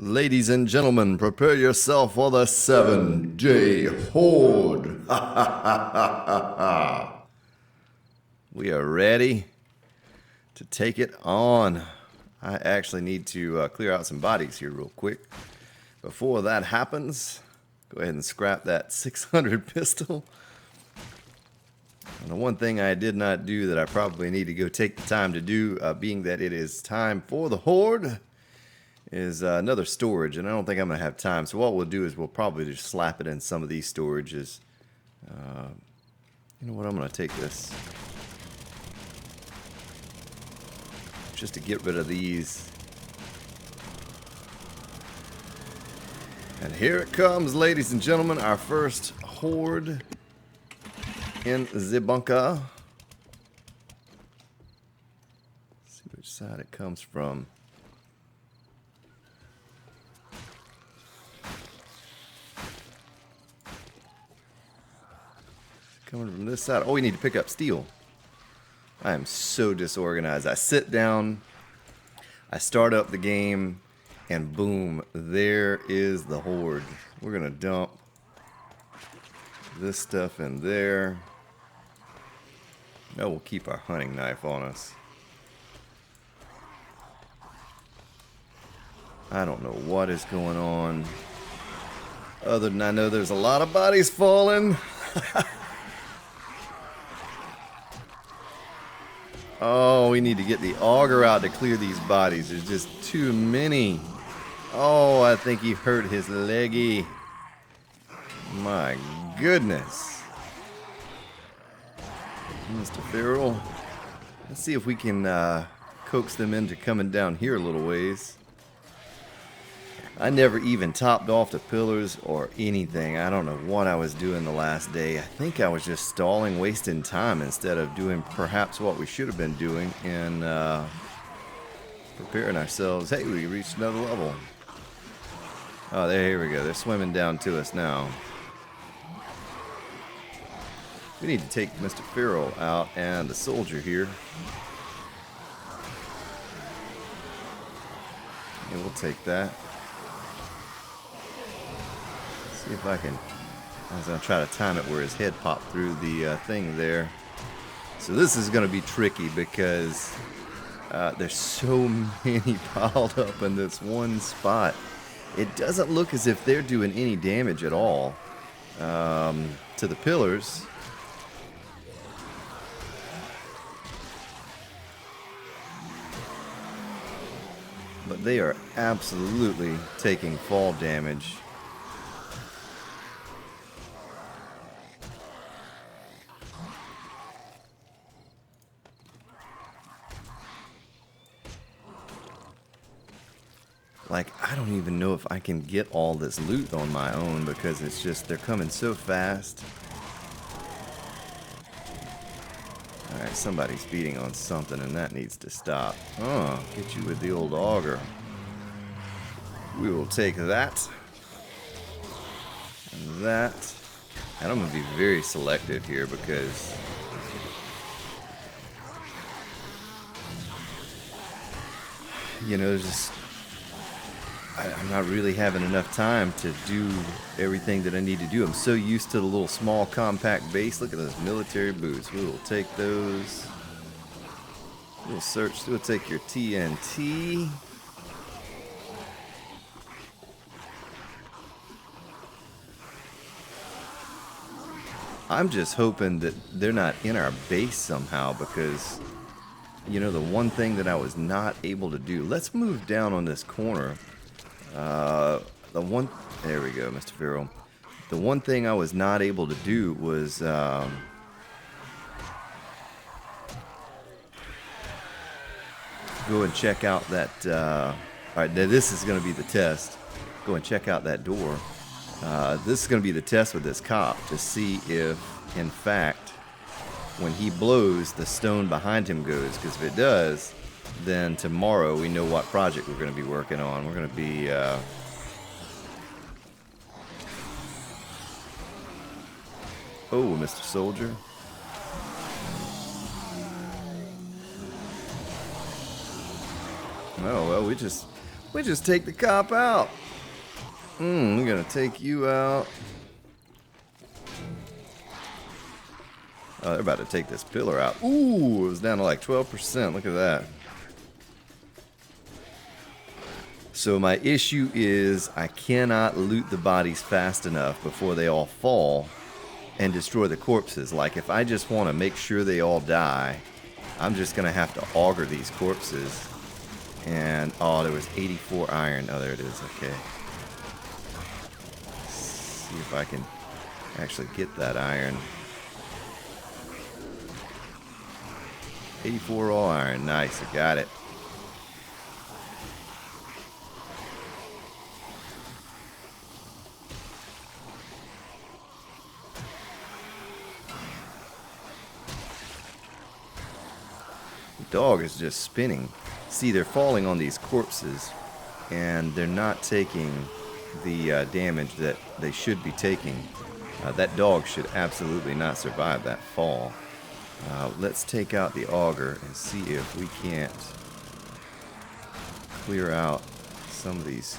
Ladies and gentlemen, prepare yourself for the 7-day Horde. We are ready to take it on. I actually need to clear out some bodies here real quick. Before that happens, go ahead and scrap that 600 pistol. And the one thing I did not do that I probably need to go take the time to do, being that it is time for the Horde, is another storage, and I don't think I'm going to have time. So what we'll do is we'll probably just slap it in some of these storages. You know what, I'm going to take this just to get rid of these. And here it comes, ladies and gentlemen, our first Horde in the bunker. Let's see which side it comes from. Coming from this side. Oh, we need to pick up steel. I am so disorganized. I sit down, I start up the game, and boom, there is the Horde. We're going to dump this stuff in there. No, we'll keep our hunting knife on us. I don't know what is going on, other than I know there's a lot of bodies falling. Oh, we need to get the auger out to clear these bodies. There's just too many. Oh, I think he hurt his leggy. My goodness. Mr. Farrell. Let's see if we can coax them into coming down here a little ways. I never even topped off the pillars or anything. I don't know what I was doing the last day. I think I was just stalling, wasting time instead of doing perhaps what we should have been doing in preparing ourselves. Hey, we reached another level. Oh, here we go. They're swimming down to us now. We need to take Mr. Farrell out and the soldier here. And we'll take that. See if I can. I was going to try to time it where his head popped through the thing there. So this is going to be tricky because there's so many piled up in this one spot. It doesn't look as if they're doing any damage at all to the pillars. But they are absolutely taking fall damage. Like, I don't even know if I can get all this loot on my own because it's just, they're coming so fast. Alright, somebody's beating on something and that needs to stop. Oh, get you with the old auger. We will take that. And that. And I'm going to be very selective here because you know, just I'm not really having enough time to do everything that I need to do. I'm so used to the little small compact base. Look at those military boots. We will take those. We'll search. We'll take your TNT. I'm just hoping that they're not in our base somehow because, you know, the one thing that I was not able to do. Let's move down on this corner. There we go, Mr. Farrell. The one thing I was not able to do was go and check out that. All right, now this is going to be the test. Go and check out that door. This is going to be the test with this cop to see if, in fact, when he blows, the stone behind him goes. Because if it does, then tomorrow we know what project we're going to be working on. We're going to be oh, Mr. Soldier. Oh well, We just take the cop out. We're gonna take you out. Oh, they're about to take this pillar out. Ooh, it was down to like 12%. Look at that. So my issue is I cannot loot the bodies fast enough before they all fall and destroy the corpses. Like, if I just want to make sure they all die, I'm just going to have to auger these corpses. And, oh, there was 84 iron. Oh, there it is. Okay. Let's see if I can actually get that iron. 84 all iron. Nice. I got it. Dog is just spinning. See, they're falling on these corpses, and they're not taking the damage that they should be taking. That dog should absolutely not survive that fall. Let's take out the auger and see if we can't clear out some of these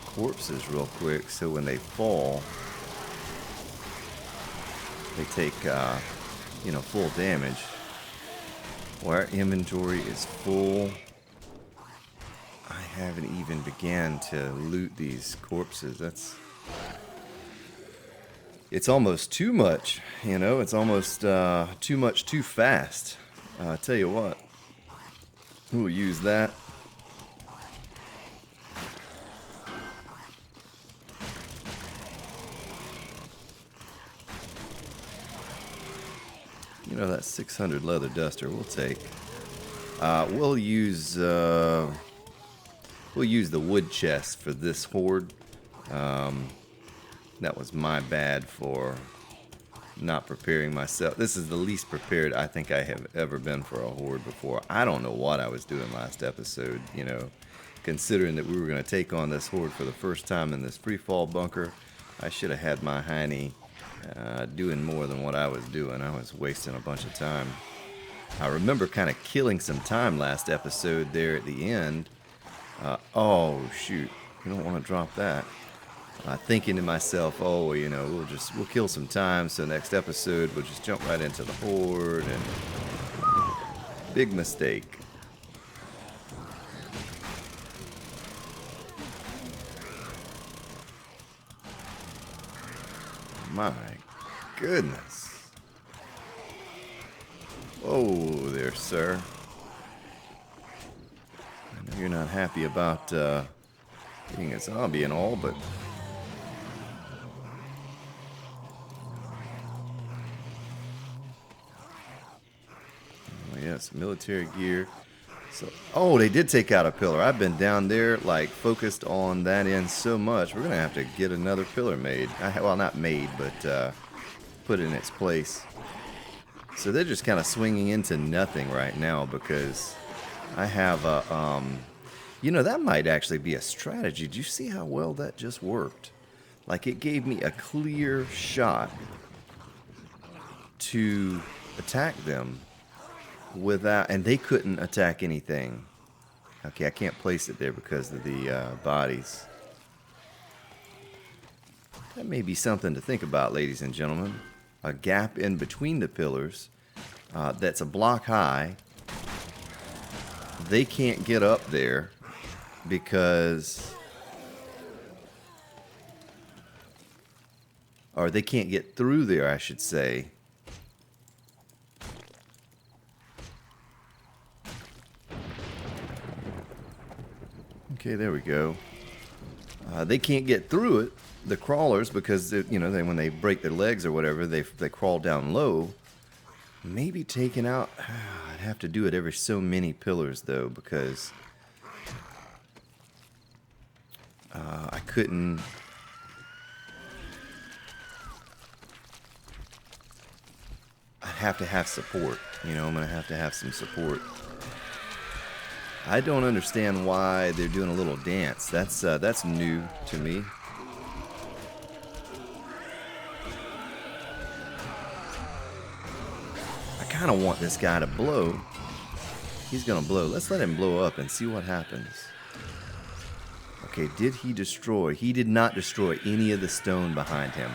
corpses real quick, so when they fall, they take full damage. Well, our inventory is full. I haven't even began to loot these corpses. It's almost too much, you know. It's almost too much too fast. I tell you what, we'll use that. You know, that 600 leather duster we'll take. We'll use the wood chest for this horde. That was my bad for not preparing myself. This is the least prepared I think I have ever been for a horde before. I don't know what I was doing last episode, you know, considering that we were going to take on this horde for the first time in this free fall bunker. I should have had my hiney doing more than what I was doing. I was wasting a bunch of time. I remember kind of killing some time last episode there at the end. Oh shoot, you don't want to drop that. Thinking to myself, oh, you know, we'll kill some time, so next episode we'll just jump right into the horde, and big mistake. My goodness. Whoa there, sir. I know you're not happy about being a zombie and all, but oh, yes, military gear. So, oh, they did take out a pillar. I've been down there, like, focused on that end so much. We're going to have to get another pillar made. Well, not made, but put in its place. So they're just kind of swinging into nothing right now because I have a, you know, that might actually be a strategy. Did you see how well that just worked? Like, it gave me a clear shot to attack them without, and they couldn't attack anything. Okay, I can't place it there because of the bodies. That may be something to think about, ladies and gentlemen. A gap in between the pillars that's a block high. They can't get up there because, or they can't get through there, I should say. Okay, there we go. They can't get through it, the crawlers, because you know, when they break their legs or whatever, they crawl down low. Maybe taking out. I'd have to do it every so many pillars though, because I couldn't. I'd have to have support. You know, I'm gonna have to have some support. I don't understand why they're doing a little dance. That's new to me. I kind of want this guy to blow. He's gonna blow. Let's let him blow up and see what happens. Okay, did he destroy? He did not destroy any of the stone behind him.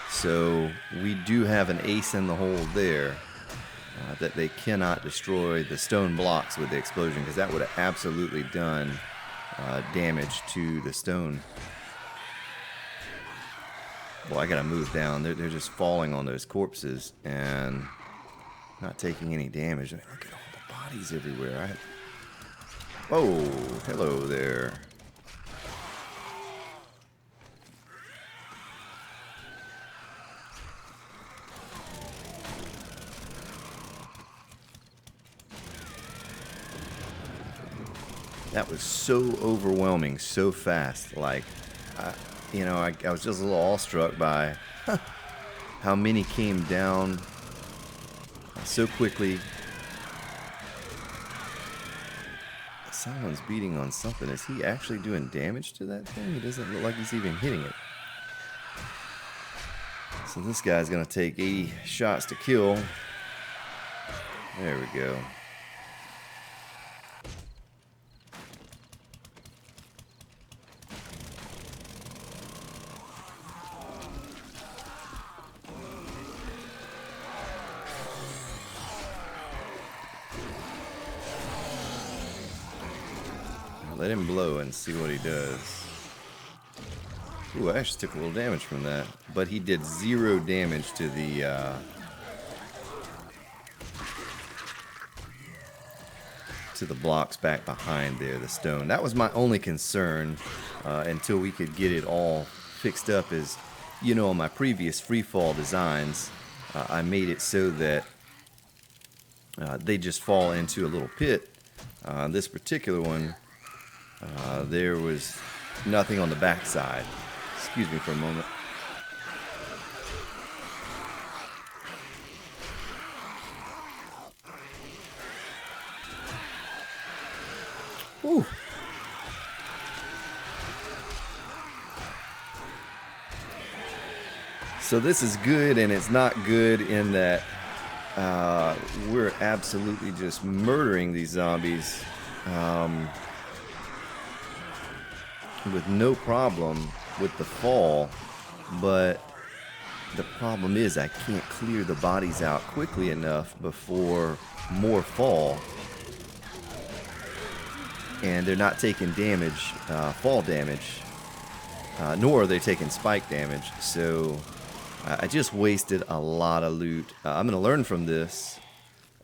So we do have an ace in the hole there, that they cannot destroy the stone blocks with the explosion, because that would have absolutely done damage to the stone. Well, I gotta move down. They're just falling on those corpses and not taking any damage. I mean, look at all the bodies everywhere. Oh, hello there. That was so overwhelming, so fast. Like, I was just a little awestruck by how many came down so quickly. Someone's beating on something. Is he actually doing damage to that thing? He doesn't look like he's even hitting it. So this guy's going to take 80 shots to kill. There we go. Let him blow and see what he does. Ooh, I actually took a little damage from that. But he did 0 damage to the blocks back behind there, the stone. That was my only concern until we could get it all fixed up. Is, on my previous freefall designs, I made it so that they just fall into a little pit. This particular one, there was nothing on the back side. Excuse me for a moment. Whew. So this is good, and it's not good in that we're absolutely just murdering these zombies with no problem with the fall, but the problem is I can't clear the bodies out quickly enough before more fall, and they're not taking damage, fall damage, nor are they taking spike damage. So I just wasted a lot of loot. I'm going to learn from this,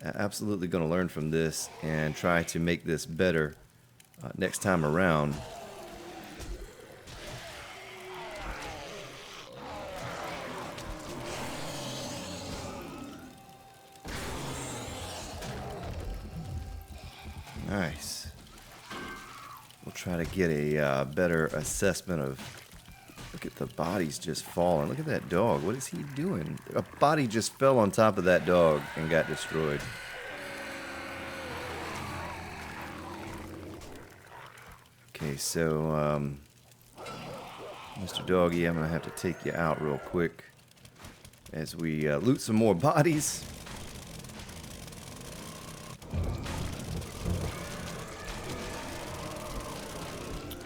absolutely going to learn from this, and try to make this better next time around. Nice. We'll try to get a better assessment of... Look at the bodies just falling. Look at that dog. What is he doing? A body just fell on top of that dog and got destroyed. Okay, so Mr. Doggy, I'm going to have to take you out real quick as we loot some more bodies.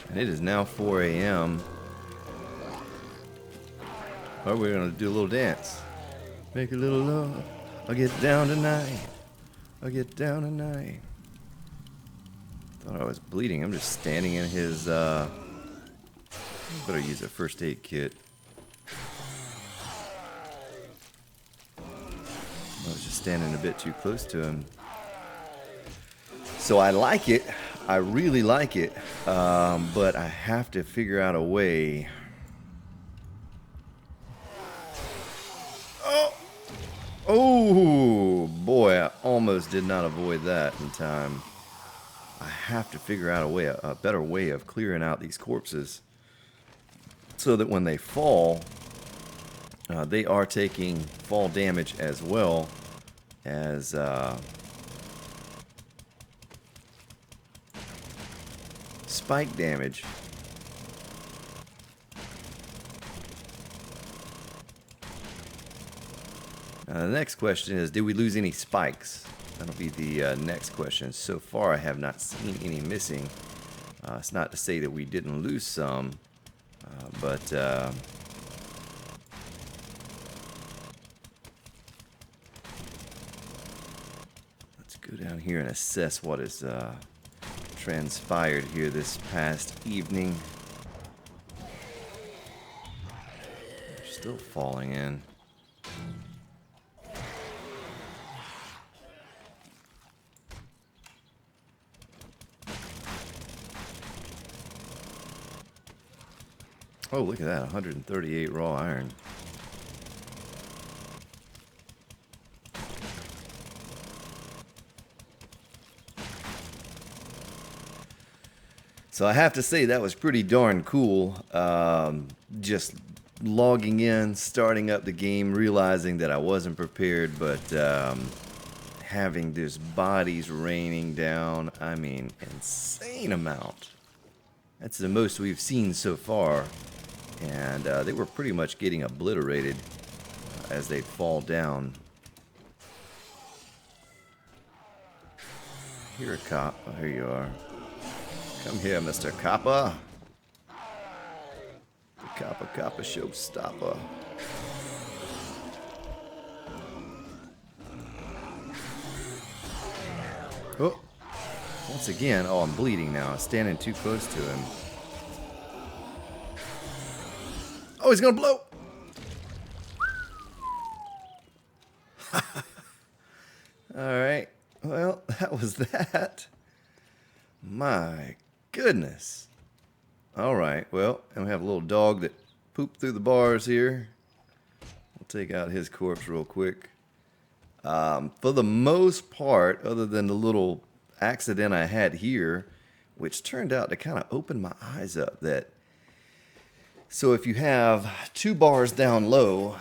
And it is now 4 a.m. Oh, we're going to do a little dance. Make a little love. I'll get down tonight. I'll get down tonight. Thought I was bleeding. I'm just standing in his, better use a first aid kit. I was just standing a bit too close to him. So I like it. I really like it. But I have to figure out a way. Oh, boy, I almost did not avoid that in time. I have to figure out a better way of clearing out these corpses so that when they fall, they are taking fall damage as well as spike damage. The next question is, did we lose any spikes? That'll be the next question. So far, I have not seen any missing. It's not to say that we didn't lose some, but let's go down here and assess what has transpired here this past evening. They're still falling in. Oh, look at that, 138 raw iron. So I have to say that was pretty darn cool. Just logging in, starting up the game, realizing that I wasn't prepared, but having this bodies raining down, I mean, insane amount. That's the most we've seen so far. And they were pretty much getting obliterated as they fall down. Here, a cop. Oh, here you are. Come here, Mr. Copper. The Copper showstopper. Oh, once again, oh, I'm bleeding now. I'm standing too close to him. Oh, he's gonna blow. All right. Well, that was that. My goodness. All right. Well, and we have a little dog that pooped through the bars here. We'll take out his corpse real quick. For the most part, other than the little accident I had here, which turned out to kind of open my eyes up, that so if you have 2 bars down low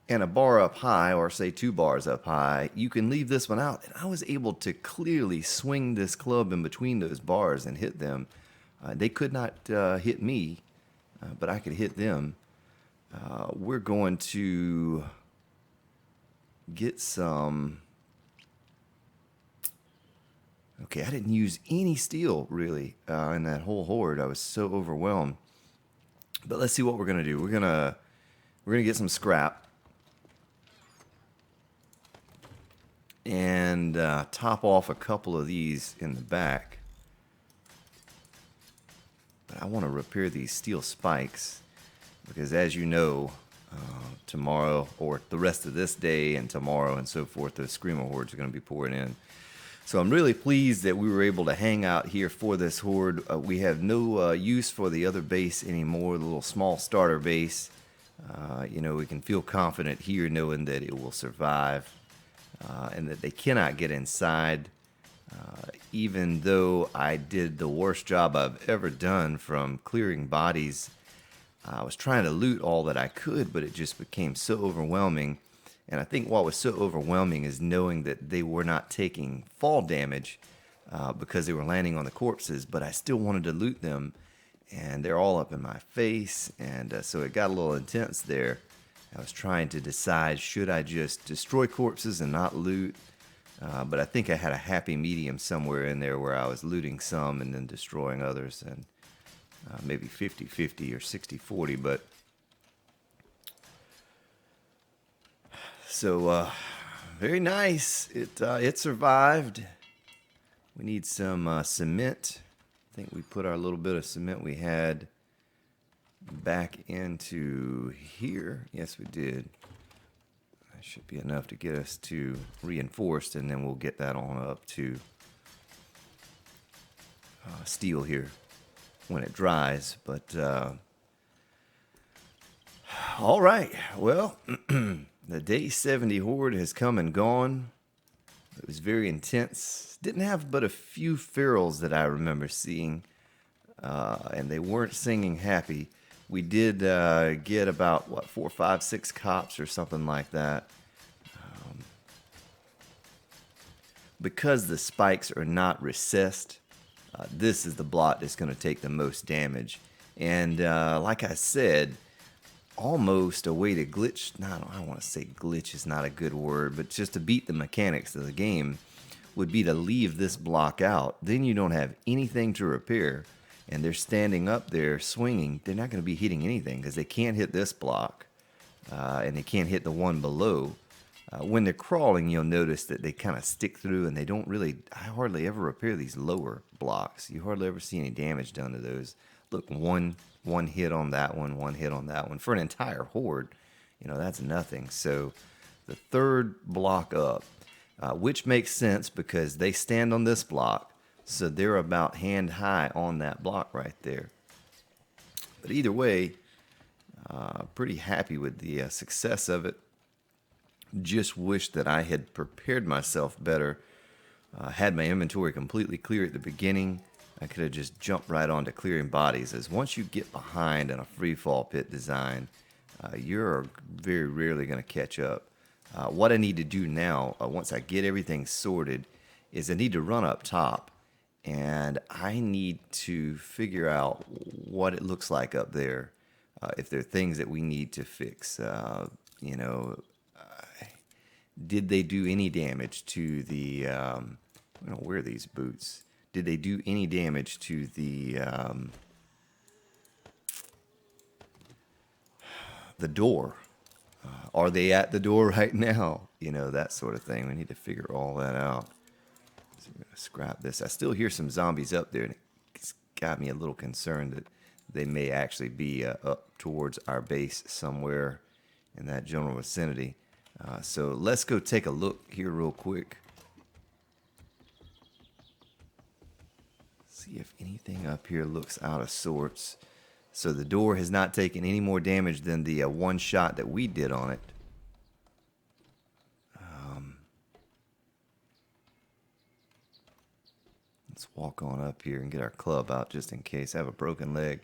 and a bar up high, or say 2 bars up high, you can leave this one out. And I was able to clearly swing this club in between those bars and hit them. They could not hit me, but I could hit them. We're going to get some... Okay, I didn't use any steel, really, in that whole horde. I was so overwhelmed. But let's see what we're going to do. We're gonna get some scrap. And top off a couple of these in the back. But I want to repair these steel spikes. Because as you know, tomorrow, or the rest of this day and tomorrow and so forth, the Screamer Hordes are going to be pouring in. So I'm really pleased that we were able to hang out here for this horde. We have no use for the other base anymore, the little small starter base. You know, we can feel confident here knowing that it will survive and that they cannot get inside. Even though I did the worst job I've ever done from clearing bodies, I was trying to loot all that I could, but it just became so overwhelming. And I think what was so overwhelming is knowing that they were not taking fall damage because they were landing on the corpses, but I still wanted to loot them, and they're all up in my face, and so it got a little intense there. I was trying to decide, should I just destroy corpses and not loot? But I think I had a happy medium somewhere in there where I was looting some and then destroying others, and maybe 50-50 or 60-40, but... So, very nice. It survived. We need some cement. I think we put our little bit of cement we had back into here. Yes, we did. That should be enough to get us to reinforced, and then we'll get that on up to steel here when it dries. But, all right. Well... The day 70 horde has come and gone. It was very intense. Didn't have but a few ferals that I remember seeing, and they weren't singing happy. We did get about, what, 4, 5, 6 cops or something like that. Because the spikes are not recessed, this is the block that's going to take the most damage. And like I said, almost a way to glitch, no, I don't want to say glitch is not a good word, but just to beat the mechanics of the game, would be to leave this block out. Then you don't have anything to repair. And they're standing up there swinging. They're not going to be hitting anything because they can't hit this block. And they can't hit the one below. When they're crawling, you'll notice that they kind of stick through and they don't really, I hardly ever repair these lower blocks. You hardly ever see any damage done to those. Look, one hit on that one hit on that one. For an entire horde, that's nothing. So the third block up, which makes sense because they stand on this block. So they're about hand high on that block right there. But either way, pretty happy with the success of it. Just wish that I had prepared myself better. Had my inventory completely clear at the beginning. I could have just jumped right on to clearing bodies. As once you get behind in a free fall pit design, you're very rarely going to catch up. What I need to do now, once I get everything sorted, is I need to run up top. And I need to figure out what it looks like up there. If there are things that we need to fix. Did they do any damage to the, I don't wear these boots. Did they do any damage to the door? Are they at the door right now? That sort of thing. We need to figure all that out. So we're going to scrap this. I still hear some zombies up there, and it's got me a little concerned that they may actually be up towards our base somewhere in that general vicinity. So let's go take a look here real quick. See if anything up here looks out of sorts. So the door has not taken any more damage than the one shot that we did on it. Let's walk on up here and get our club out just in case. I have a broken leg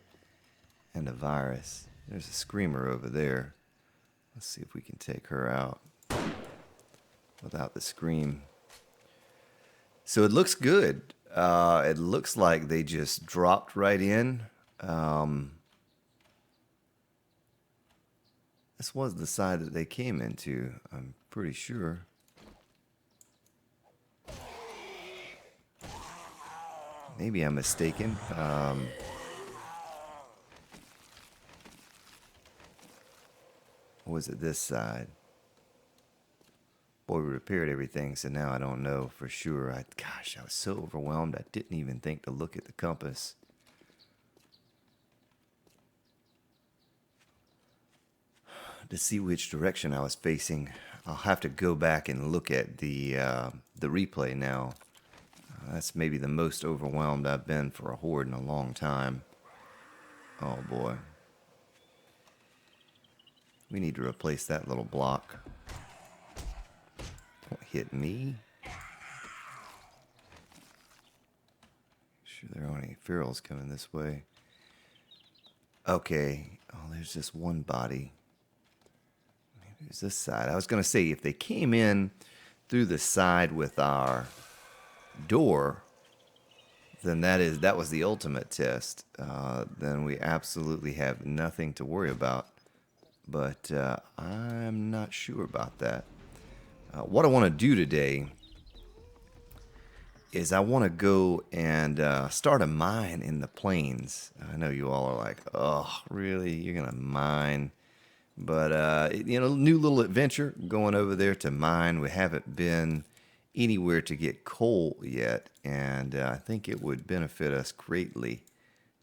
and a virus. There's a screamer over there. Let's see if we can take her out without the scream. So it looks good. It looks like they just dropped right in. This was the side that they came into, I'm pretty sure. Maybe I'm mistaken. Or was it this side? Boy, we repaired everything, so now I don't know for sure. Gosh, I was so overwhelmed, I didn't even think to look at the compass. To see which direction I was facing. I'll have to go back and look at the replay now. That's maybe the most overwhelmed I've been for a horde in a long time. Oh boy. We need to replace that little block. Don't hit me. Sure there aren't any ferals coming this way. Okay. Oh, there's just one body. Maybe it was this side. I was going to say, if they came in through the side with our door, then that was the ultimate test. Then we absolutely have nothing to worry about. But I'm not sure about that. What I want to do today is I want to go and start a mine in the plains. I know you all are like, oh, really? You're going to mine? But, new little adventure going over there to mine. We haven't been anywhere to get coal yet, and I think it would benefit us greatly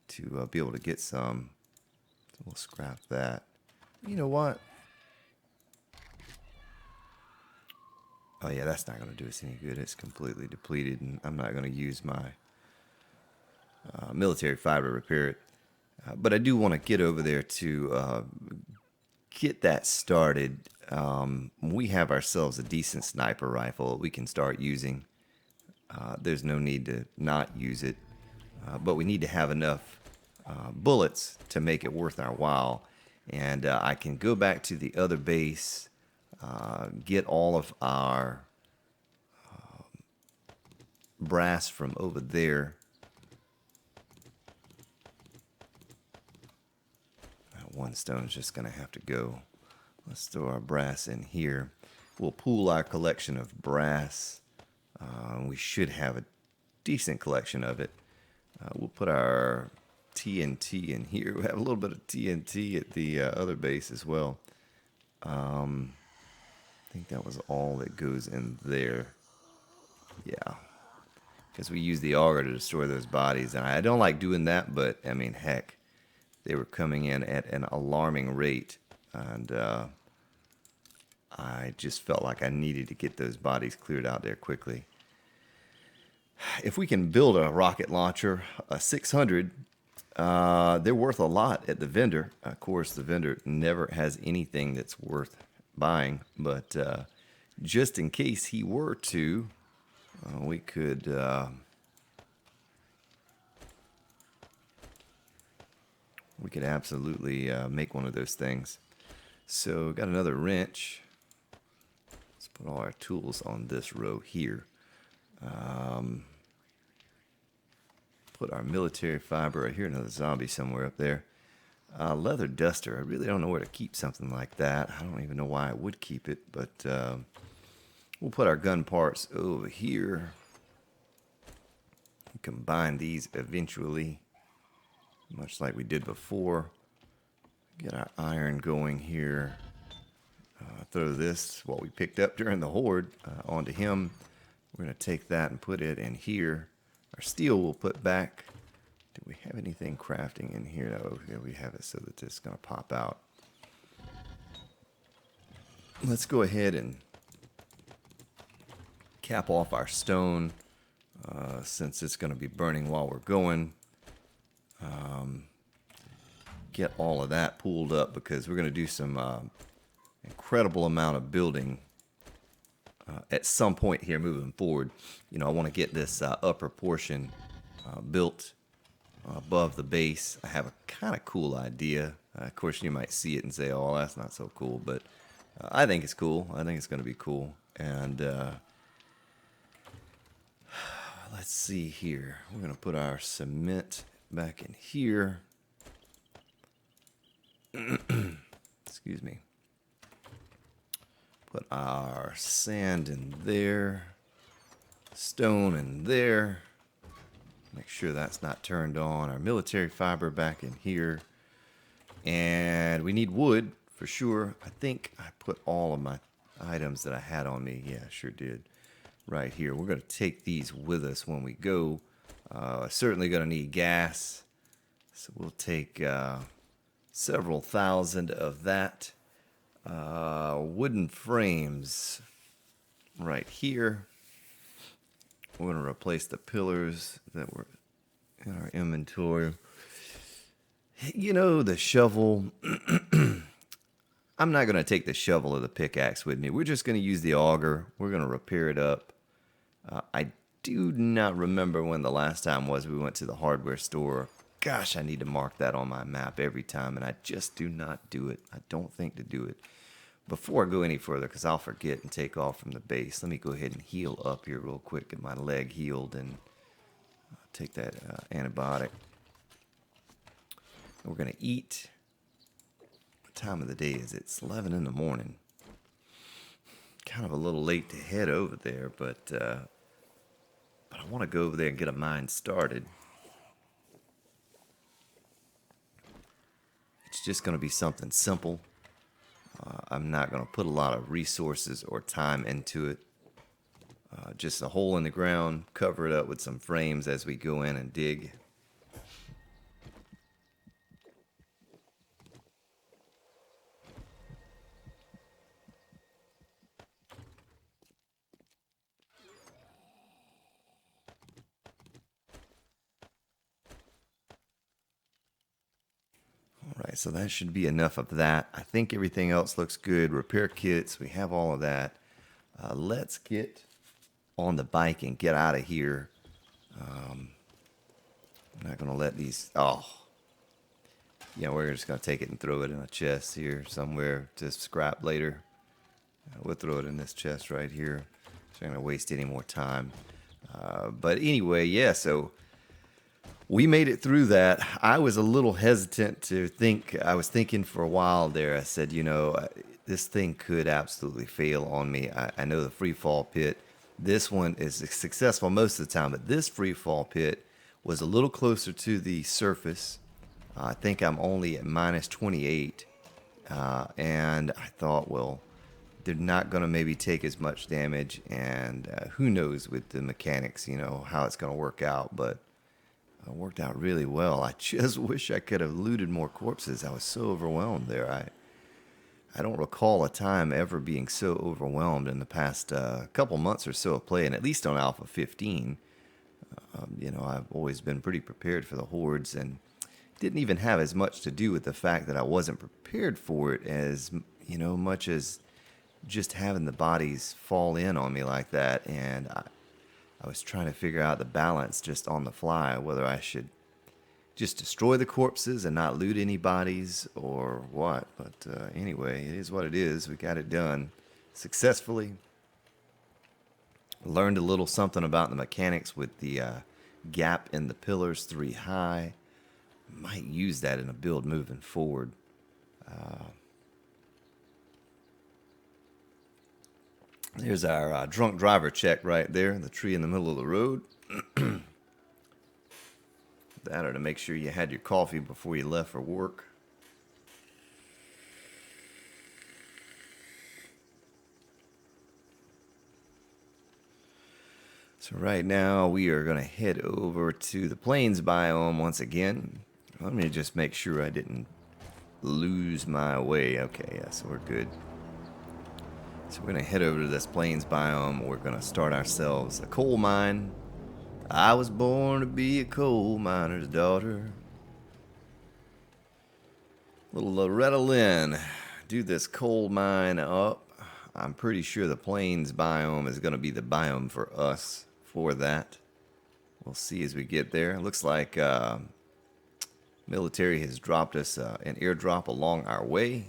to be able to get some. So we'll scrap that. You know what? Oh yeah, that's not going to do us any good. It's completely depleted, and I'm not going to use my military fiber to repair it. But I do want to get over there to get that started. We have ourselves a decent sniper rifle we can start using. There's no need to not use it. But we need to have enough bullets to make it worth our while. And I can go back to the other base, get all of our brass from over there. That one stone's just going to have to go. Let's throw our brass in here. We'll pool our collection of brass We should have a decent collection of it. We'll put our TNT in here. We have a little bit of TNT at the other base as well. I think that was all that goes in there. Yeah. Because we use the auger to destroy those bodies. And I don't like doing that, but, I mean, heck. They were coming in at an alarming rate. And I just felt like I needed to get those bodies cleared out there quickly. If we can build a rocket launcher, a 600, they're worth a lot at the vendor. Of course, the vendor never has anything that's worth buying, but just in case he were to, we could absolutely make one of those things. So got another wrench. Let's put all our tools on this row here. Put our military fiber. I hear another zombie somewhere up there. Leather duster. I really don't know where to keep something like that. I don't even know why I would keep it, but we'll put our gun parts over here. Combine these eventually, much like we did before. Get our iron going here. Throw this, what we picked up during the Horde, onto him. We're going to take that and put it in here. Our steel we'll put back. Do we have anything crafting in here? No, here we have it so that it's going to pop out. Let's go ahead and cap off our stone since it's going to be burning while we're going. Get all of that pulled up because we're going to do some incredible amount of building at some point here moving forward. You know, I want to get this upper portion built above the base. I have a kind of cool idea. Of course, you might see it and say, oh, that's not so cool, but I think it's cool. I think it's going to be cool. And let's see here. We're going to put our cement back in here. Excuse me. Put our sand in there. Stone in there. Make sure that's not turned on. Our military fiber back in here. And we need wood for sure. I think I put all of my items that I had on me. Yeah, I sure did. Right here. We're going to take these with us when we go. Certainly going to need gas. So we'll take several thousand of that. Wooden frames right here. We're going to replace the pillars that were in our inventory. You know, the shovel. I'm not going to take the shovel or the pickaxe with me. We're just going to use the auger. We're going to repair it up. I do not remember when the last time was we went to the hardware store. Gosh, I need to mark that on my map every time, and I just do not do it. I don't think to do it. Before I go any further, because I'll forget and take off from the base, let me go ahead and heal up here real quick, get my leg healed, and take that antibiotic. And we're going to eat. What time of the day is it? It's 11 in the morning. Kind of a little late to head over there, but I want to go over there and get a mine started. It's just going to be something simple. I'm not going to put a lot of resources or time into it. Just a hole in the ground, cover it up with some frames as we go in and dig. Alright, so that should be enough of that. I think everything else looks good. Repair kits, we have all of that. Let's get on the bike and get out of here. I'm not going to let these... Oh. Yeah, we're just going to take it and throw it in a chest here somewhere to scrap later. We'll throw it in this chest right here. So I'm not going to waste any more time. But anyway, yeah, so... we made it through that. I was a little hesitant to think. I was thinking for a while there. I said, you know, this thing could absolutely fail on me. I know the free fall pit This one is successful most of the time, but this free fall pit was a little closer to the surface. I think I'm only at minus 28, and I thought, well, they're not going to maybe take as much damage, and who knows with the mechanics, you know, how it's going to work out, but it worked out really well. I just wish I could have looted more corpses. I was so overwhelmed there. I don't recall a time ever being so overwhelmed in the past couple months or so of playing, at least on Alpha 15. You know, I've always been pretty prepared for the hordes, and didn't even have as much to do with the fact that I wasn't prepared for it as, you know, much as just having the bodies fall in on me like that. And I was trying to figure out the balance just on the fly, whether I should just destroy the corpses and not loot any bodies or what. But anyway, it is what it is. We got it done successfully. Learned a little something about the mechanics with the gap in the pillars 3 high. Might use that in a build moving forward. There's our drunk driver check right there, the tree in the middle of the road. That or to make sure you had your coffee before you left for work. So right now we are going to head over to the plains biome once again. Let me just make sure I didn't lose my way. Okay, yeah, so we're good. So we're going to head over to this plains biome. We're going to start ourselves a coal mine. I was born to be a coal miner's daughter. Little Loretta Lynn. Do this coal mine up. I'm pretty sure the plains biome is going to be the biome for us for that. We'll see as we get there. It looks like military has dropped us an airdrop along our way.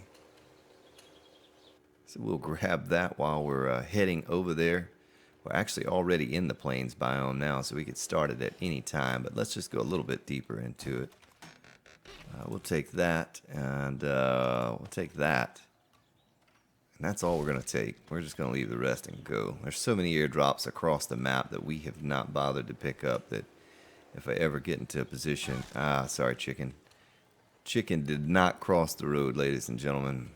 So we'll grab that while we're heading over there. We're actually already in the plains biome now, so we could start it at any time. But let's just go a little bit deeper into it. We'll take that, and we'll take that. And that's all we're going to take. We're just going to leave the rest and go. There's so many airdrops across the map that we have not bothered to pick up that if I ever get into a position... sorry, chicken. Chicken did not cross the road, ladies and gentlemen.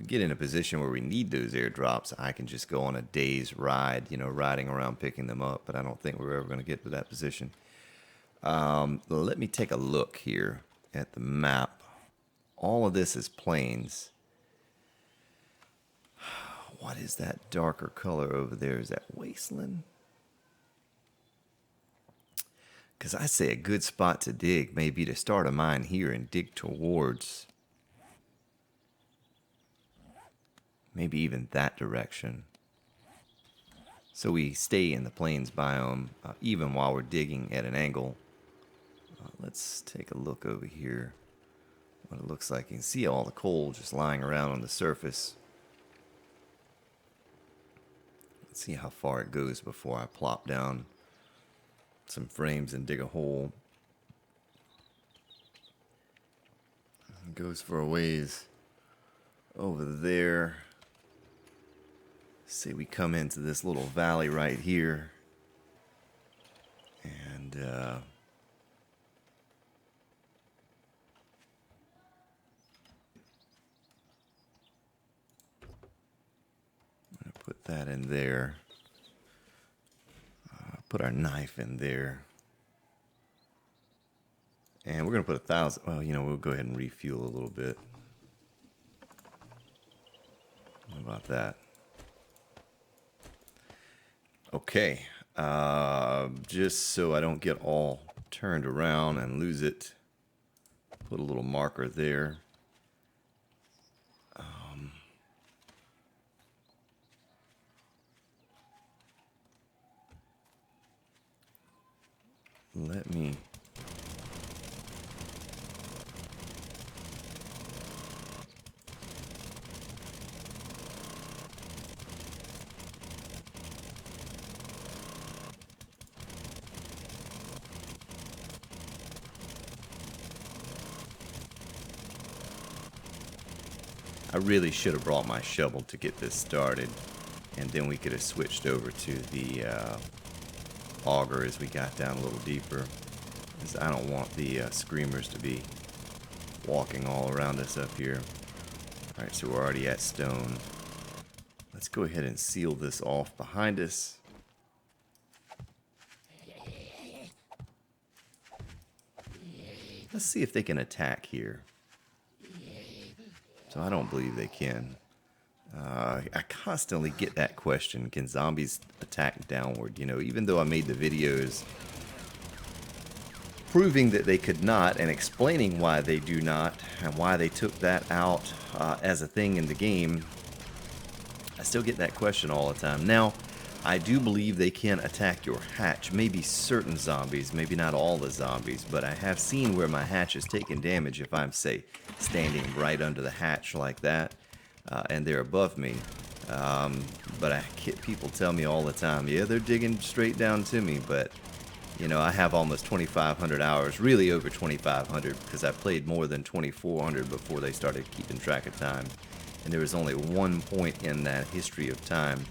Get in a position where we need those airdrops, I can just go on a day's ride, you know, riding around picking them up. But I don't think we're ever going to get to that position. Let me take a look here at the map. All of this is plains. What is that darker color over there? Is that wasteland? Because I say a good spot to dig may be to start a mine here and dig towards maybe even that direction. So we stay in the plains biome even while we're digging at an angle. Let's take a look over here. What it looks like. You can see all the coal just lying around on the surface. Let's see how far it goes before I plop down some frames and dig a hole. It goes for a ways over there. Say we come into this little valley right here, and I'm gonna put that in there. Put our knife in there, and we're gonna put 1,000. Well, you know, we'll go ahead and refuel a little bit. How about that? Okay, just so I don't get all turned around and lose it, put a little marker there. Let me... I really should have brought my shovel to get this started. And then we could have switched over to the auger as we got down a little deeper. Because I don't want the screamers to be walking all around us up here. Alright, so we're already at stone. Let's go ahead and seal this off behind us. Let's see if they can attack here. So I don't believe they can. I constantly get that question, can zombies attack downward? You know, even though I made the videos proving that they could not and explaining why they do not and why they took that out as a thing in the game, I still get that question all the time. Now, I do believe they can attack your hatch. Maybe certain zombies, maybe not all the zombies, but I have seen where my hatch has taken damage if I'm, say, standing right under the hatch like that, and they're above me. But people tell me all the time, yeah, they're digging straight down to me, but, you know, I have almost 2,500 hours, really over 2,500, because I played more than 2,400 before they started keeping track of time. And there was only one point in that history of time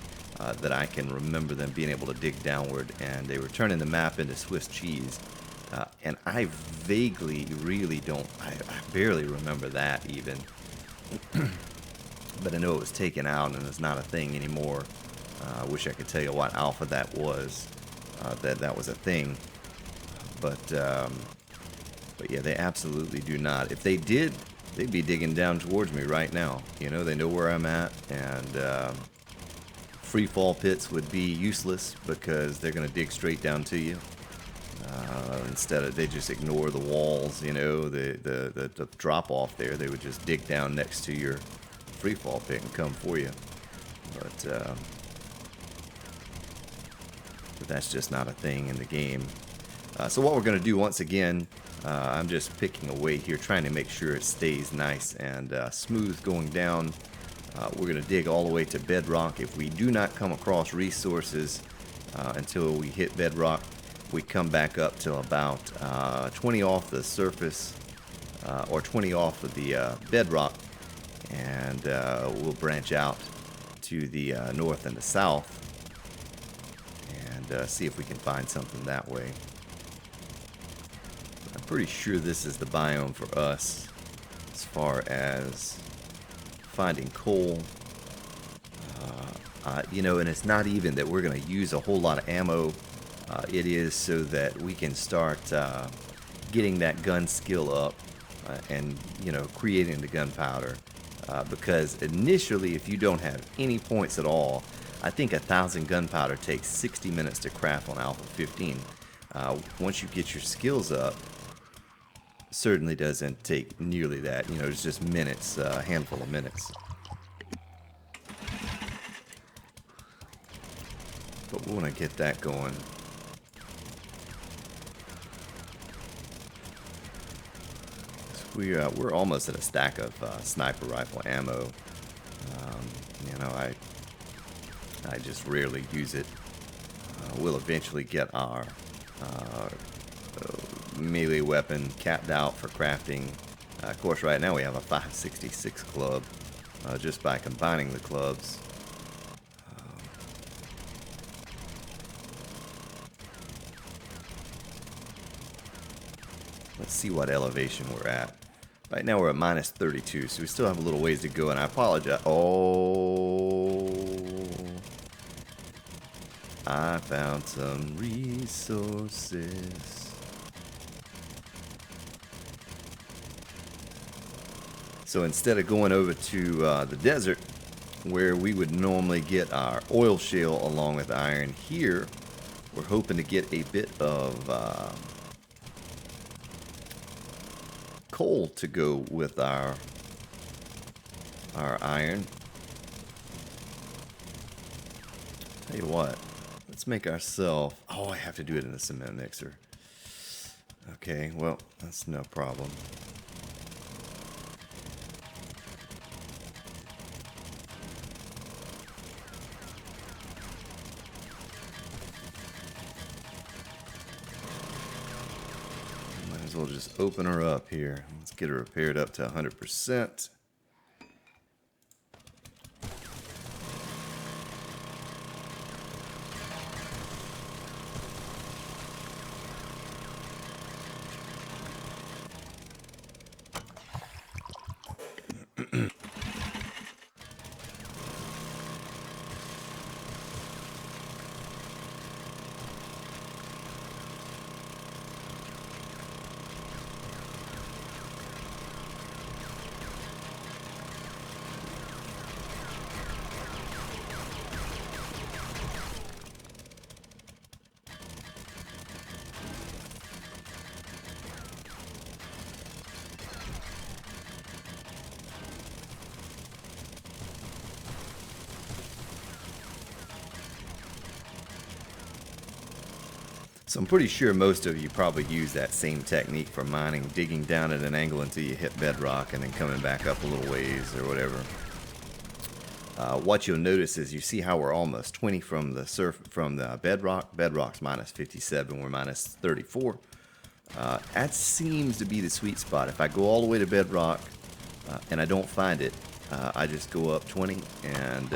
that I can remember them being able to dig downward, and they were turning the map into Swiss cheese. And I vaguely really don't, I barely remember that even. But I know it was taken out and it's not a thing anymore. I wish I could tell you what alpha that was, that was a thing. But yeah, they absolutely do not. If they did, they'd be digging down towards me right now. You know, they know where I'm at, and free fall pits would be useless because they're going to dig straight down to you. Instead of, they just ignore the walls, you know, the drop off there. They would just dig down next to your free fall pit and come for you. But that's just not a thing in the game. So what we're going to do once again, I'm just picking away here, trying to make sure it stays nice and smooth going down. We're going to dig all the way to bedrock. If we do not come across resources until we hit bedrock, we come back up to about 20 off the surface, or 20 off of the bedrock, and we'll branch out to the north and the south and see if we can find something that way. I'm pretty sure this is the biome for us as far as finding coal. You know, and it's not even that we're going to use a whole lot of ammo. It is so that we can start getting that gun skill up and, you know, creating the gunpowder. Because initially, if you don't have any points at all, I think 1,000 gunpowder takes 60 minutes to craft on Alpha 15. Once you get your skills up, certainly doesn't take nearly that. You know, it's just minutes, a handful of minutes. But we want to get that going. We're almost at a stack of sniper rifle ammo. You know, I just rarely use it. We'll eventually get our melee weapon capped out for crafting. Of course, right now we have a 566 club just by combining the clubs. Let's see what elevation we're at. Right now we're at minus 32, so we still have a little ways to go, and I apologize. Oh, I found some resources. So instead of going over to the desert, where we would normally get our oil shale along with iron, here we're hoping to get a bit of coal to go with our iron. Tell you what, let's make ourselves. Oh, I have to do it in the cement mixer. Okay, well, that's no problem. We'll just open her up here. Let's get her repaired up to 100%. So I'm pretty sure most of you probably use that same technique for mining, digging down at an angle until you hit bedrock and then coming back up a little ways or whatever. What you'll notice is you see how we're almost 20 from the bedrock. Bedrock's minus 57, we're minus 34. That seems to be the sweet spot. If I go all the way to bedrock and I don't find it, I just go up 20, and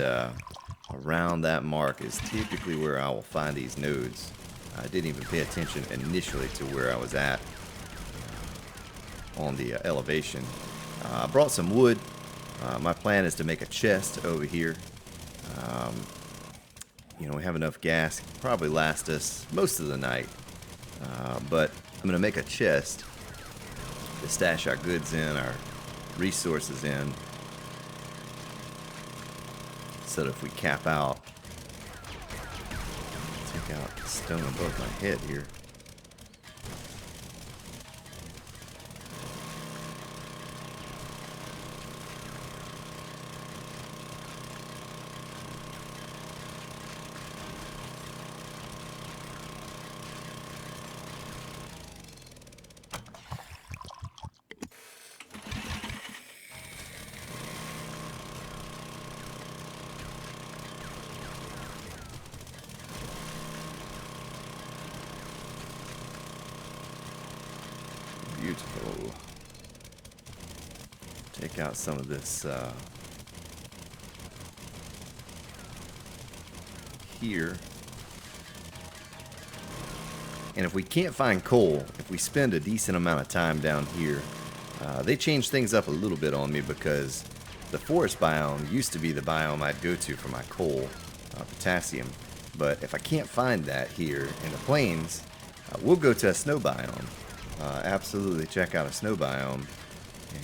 around that mark is typically where I will find these nodes. I didn't even pay attention initially to where I was at on the elevation. I brought some wood. My plan is to make a chest over here. You know, we have enough gas, probably last us most of the night. But I'm going to make a chest to stash our goods in, our resources in, so that if we cap out, take out the stone above my head here. Beautiful. Take out some of this here. And if we can't find coal, if we spend a decent amount of time down here, they changed things up a little bit on me, because the forest biome used to be the biome I'd go to for my coal, potassium. But if I can't find that here in the plains, we'll go to a snow biome. Absolutely check out a snow biome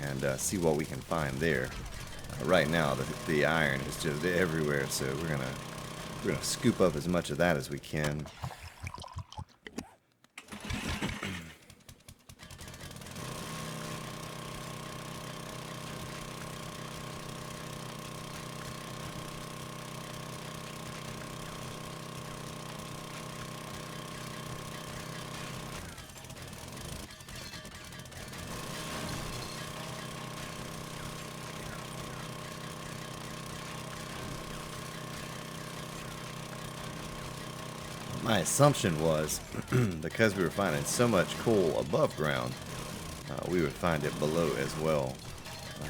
and see what we can find there. Right now the iron is just everywhere, so we're gonna scoop up as much of that as we can. My assumption was, because we were finding so much coal above ground, we would find it below as well.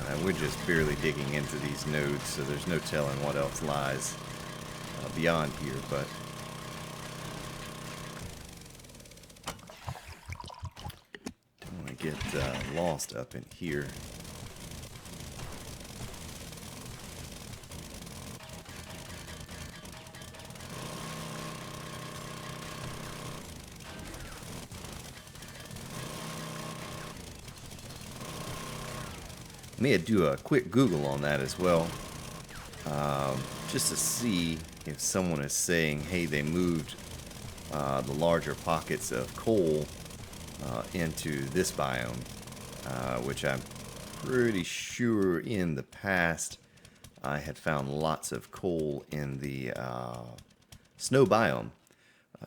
And we're just barely digging into these nodes, so there's no telling what else lies beyond here. But don't want to get lost up in here. I may do a quick Google on that as well, just to see if someone is saying, hey, they moved the larger pockets of coal into this biome, which I'm pretty sure in the past I had found lots of coal in the snow biome.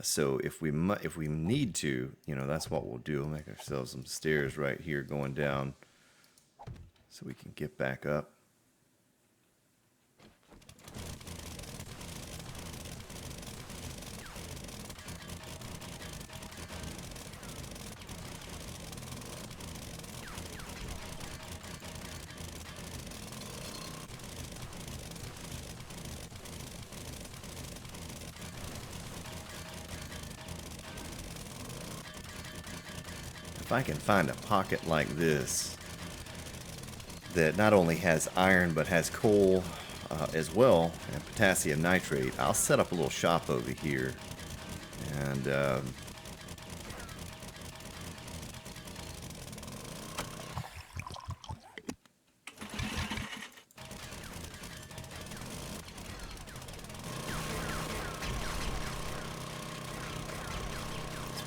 So if we need to, you know, that's what we'll do. We'll make ourselves some stairs right here going down, so we can get back up. If I can find a pocket like this that not only has iron but has coal as well, and potassium nitrate, I'll set up a little shop over here, and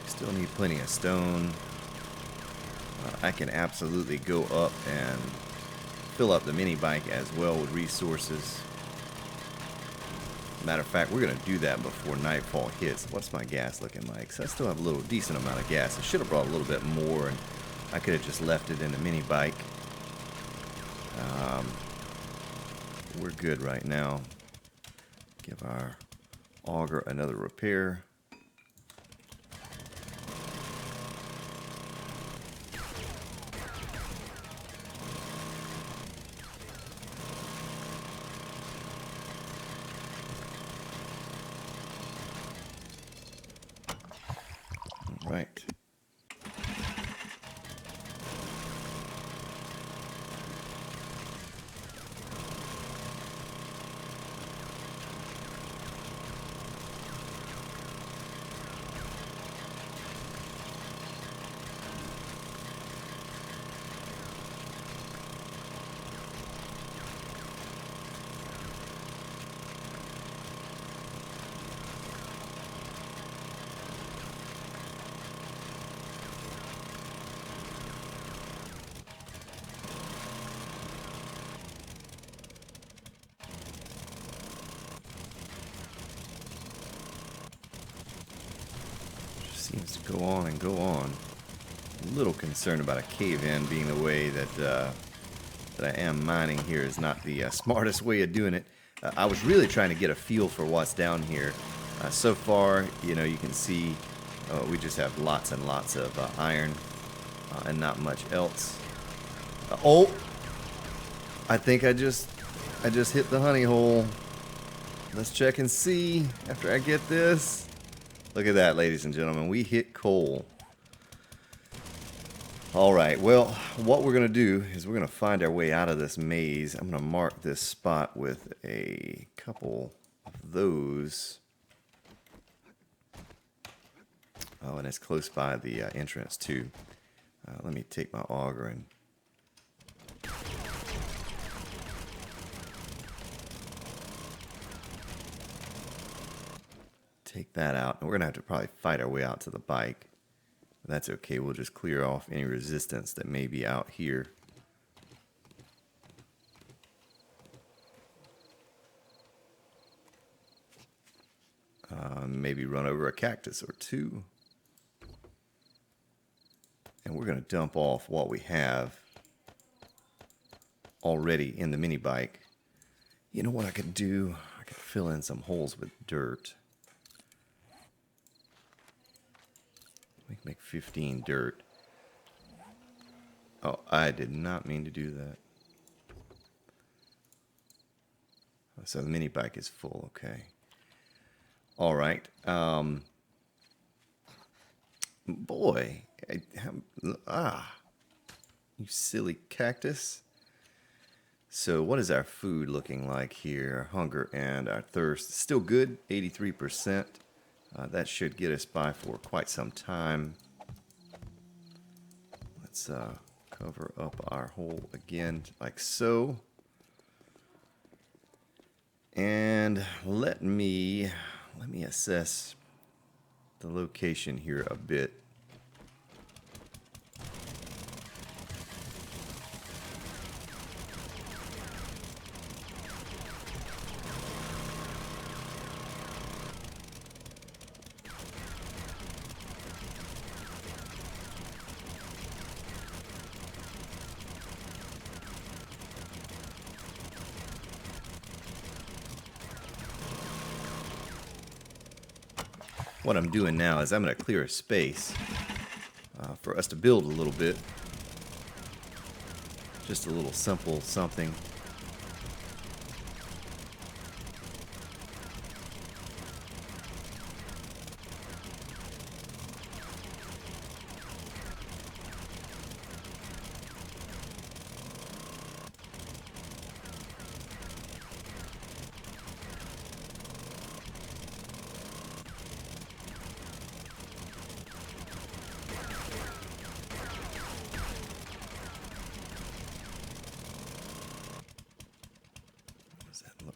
still need plenty of stone. I can absolutely go up and fill up the mini bike as well with resources. Matter of fact, we're going to do that before nightfall hits. What's my gas looking like? So I still have a little decent amount of gas. I should have brought a little bit more, and I could have just left it in the mini bike. We're good right now. Give our auger another repair. All right. Seems to go on and go on. A little concerned about a cave-in being the way that that I am mining here is not the smartest way of doing it. I was really trying to get a feel for what's down here. So far, you know, you can see we just have lots and lots of iron and not much else. Oh, I think I just hit the honey hole. Let's check and see after I get this. Look at that, ladies and gentlemen. We hit coal. All right, well, what we're going to do is we're going to find our way out of this maze. I'm going to mark this spot with a couple of those. Oh, and it's close by the entrance, too. Let me take my auger and take that out. And we're going to have to probably fight our way out to the bike. But that's okay. We'll just clear off any resistance that may be out here. Maybe run over a cactus or two. And we're going to dump off what we have already in the mini bike. You know what I could do? I could fill in some holes with dirt. We can make 15 dirt. Oh, I did not mean to do that. So the mini bike is full, okay. All right. Boy. You silly cactus. So what is our food looking like here? Our hunger and our thirst. Still good, 83%. That should get us by for quite some time. Let's cover up our hole again, like so. And let me assess the location here a bit. What I'm doing now is I'm going to clear a space for us to build a little bit. Just a little simple something.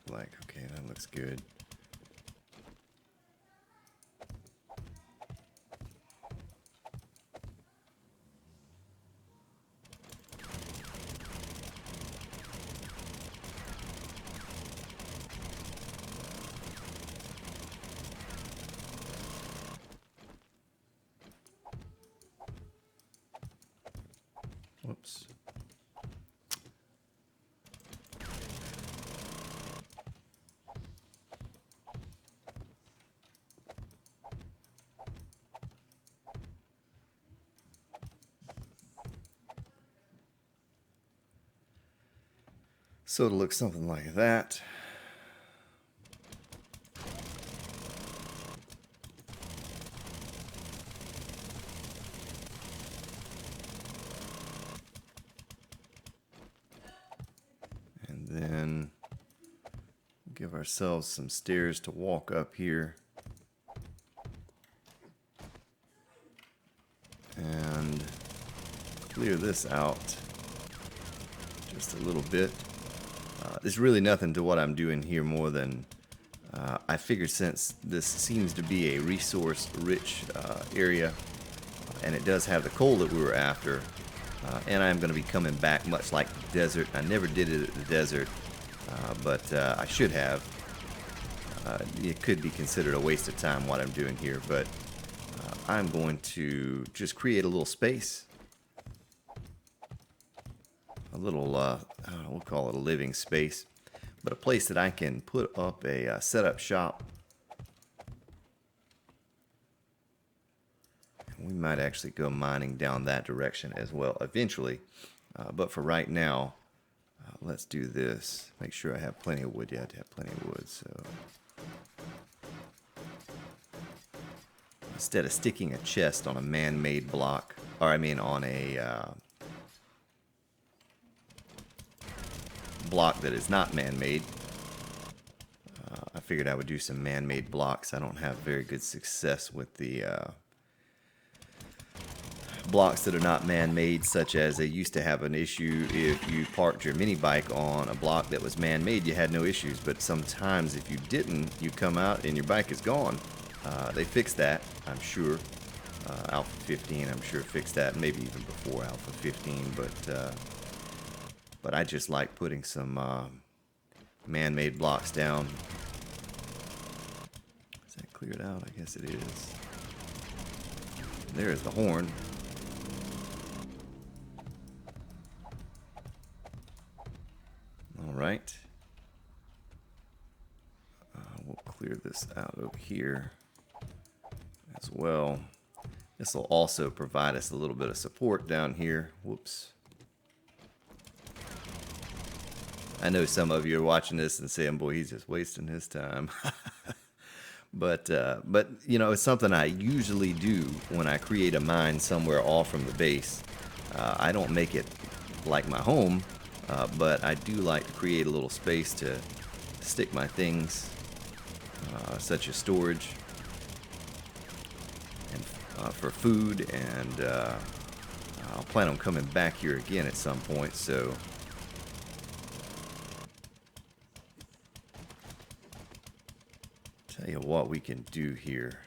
Like, okay, that looks good. Whoops. So it'll look something like that. And then give ourselves some stairs to walk up here. And clear this out just a little bit. There's really nothing to what I'm doing here more than I figured since this seems to be a resource-rich area, and it does have the coal that we were after, and I'm going to be coming back much like the desert. I never did it at the desert, but I should have. It could be considered a waste of time what I'm doing here, but I'm going to just create a little space. A little, we'll call it a living space, but a place that I can put up a setup shop. We might actually go mining down that direction as well eventually, but for right now, let's do this. Make sure I have plenty of wood. You have to have plenty of wood, so instead of sticking a chest on a man-made block, or I mean on a block that is not man-made, I figured I would do some man-made blocks. I don't have very good success with the blocks that are not man-made, such as they used to have an issue if you parked your mini bike on a block that was man-made, you had no issues, but sometimes if you didn't, you come out and your bike is gone. They fixed that, I'm sure. Alpha 15, I'm sure, fixed that, maybe even before Alpha 15, but I just like putting some man-made blocks down. Is that cleared out? I guess it is. There's the horn. All right. We'll clear this out over here as well. This will also provide us a little bit of support down here. Whoops. I know some of you are watching this and saying, boy, he's just wasting his time. But you know, it's something I usually do when I create a mine somewhere off from the base. I don't make it like my home, but I do like to create a little space to stick my things, such as storage and for food, and I'll plan on coming back here again at some point, so tell you what we can do here.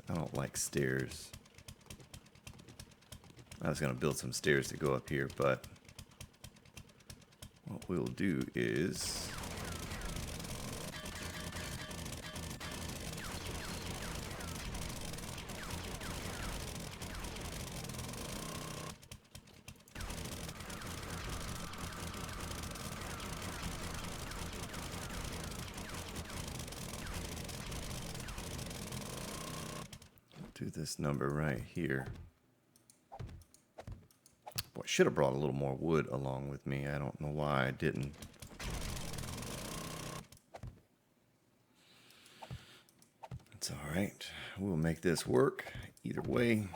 I don't like stairs. I was going to build some stairs to go up here, but what we'll do is do this number right here. Boy, I should have brought a little more wood along with me. I don't know why I didn't. It's all right. We'll make this work either way.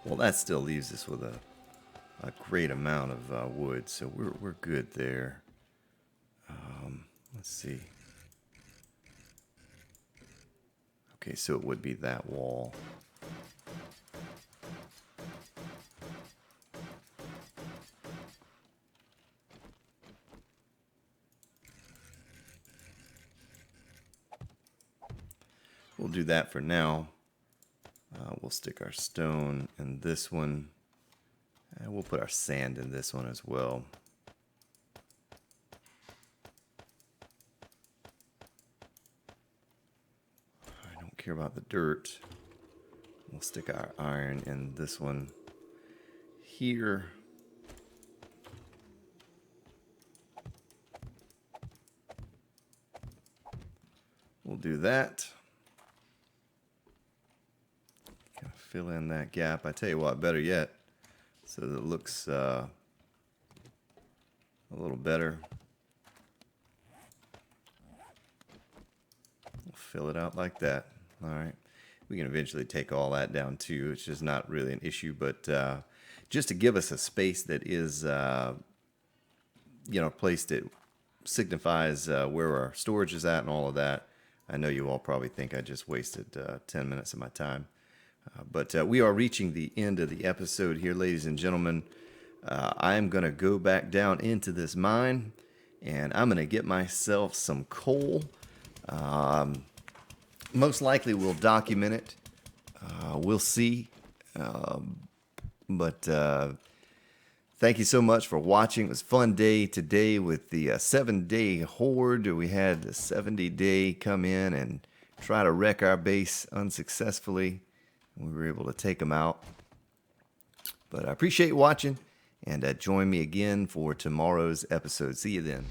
Well, that still leaves us with a great amount of wood, so we're good there. Let's see. Okay, so it would be that wall. we'll do that for now. We'll stick our stone in this one. And we'll put our sand in this one as well. I don't care about the dirt. We'll stick our iron in this one here. We'll do that. Kind of fill in that gap. I tell you what, better yet, so that it looks a little better. We'll fill it out like that. All right. We can eventually take all that down too. It's just not really an issue, but just to give us a space that is, a place that signifies where our storage is at and all of that. I know you all probably think I just wasted 10 minutes of my time. But we are reaching the end of the episode here, ladies and gentlemen. I am going to go back down into this mine, and I'm going to get myself some coal. Most likely we'll document it. We'll see. But thank you so much for watching. It was a fun day today with the 7-day horde. We had the 70-day come in and try to wreck our base unsuccessfully. We were able to take them out. But I appreciate you watching, and join me again for tomorrow's episode. See you then.